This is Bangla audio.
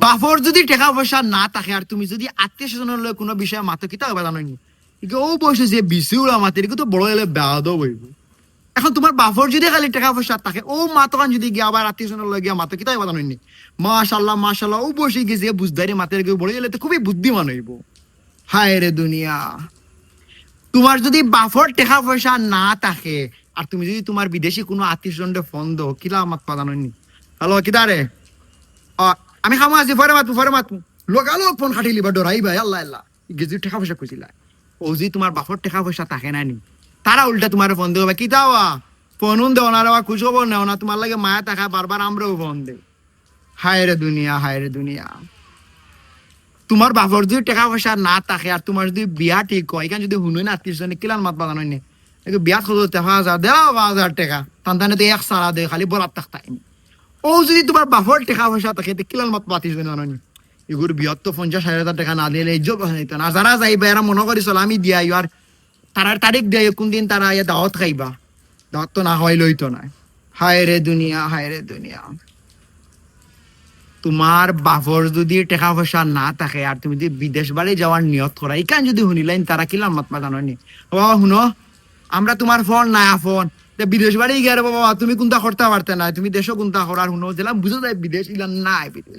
বাপর যদি টাকা পয়সা না থাকে আর তুমি যদি আত্মীয় স্বজনের লগে কোনো বিষয়ে মাথা কিতা হবে জানো নি, ও বয়সে যে বিসিউলা মাতে এগুলো তো বড় হলে বেয়াদ বইব। এখন তোমার বাপর যদি খালি টাকা পয়সা থাকে, ও মা তখন যদি গিয়ে আবার আত্মীয় স্বজনের লগে গিয়া মাথা কিতা হবে জানো নি, মাশাল্লাহ মাশাল্লাহ ও বয়সে গিয়ে যে বুঝদারি মাতের বড় হলে তো খুবই বুদ্ধিমান হইব। হায় রে দুনিয়া। তোমার যদি বাফর টাকা পয়সা না থাকে আর তুমি যদি তোমার বিদেশি কোনো আত্মীয় স্বজনকে ফোন দো, কিলা মাত পাদানো নি, হ্যালো কিদারে, আমি খামো আছি পরে মাতু লোকালো ফোন কাটিলি বা ডরাই ভাই আল্লাহ আল্লাহ গেজি টাকা পয়সা কইছিলা। ও যদি তোমার বাপর টাকা পয়সা থাকে না নি, তারা উল্টা তোমার ফোন দেবে কি দাওয়া, ফোন দেও না রে, খুশ খবর নেও না, তোমার লাগে মায়া টাকা বারবার আমরাও ফোন দে। হায় রে দুনিয়া, হায় রে দুনিয়া। তোমার বাপর যদি টাকা পয়সা না থাকে আর তোমার যদি বিয়া ঠিক হয়, এখানে যদি শুনুই না আত্মীয় স্বজনে কিলান মাত বাজানো নি, বিয়াত খোঁজো 10,000 দেওয়া 1000 টাকা তান্তানে তো এক সারা দে খালি বরাত থাকতাই। ও যদি তোমার বাপর টাকা পয়সা থাকে কিলান মত পাতিস জানো নি, এগুর বিয়ত তো 50,000 টাকা না দিলে ইজ্জত নিত না। যারা যাইবা এরা মনে করি চল আমি দিয়াই আর তারার তারিখ দেয় কোন দিন তারা ইয়া দাওয়াত খাইবা, দাওয়াত তো না হয় লইতো না। হায় রে দুনিয়া, হায় রে দুনিয়া। তোমার বাপর যদি টাকা পয়সা না থাকে আর তুমি যদি বিদেশ বাড়ি যাওয়ার নিয়ত করা, ইকান যদি শুনিলেন তারা কিলাম মত জানো নি, ও শুনো আমরা তোমার ফোন না ফোন বিদেশ বাড়ি গিয়ে বাবা তুমি কোনটা করতে পারতে না, তুমি দেশও কোনটা করার শুনো যেলাম বুঝো যায় বিদেশ ইলাম নাই বিদেশ।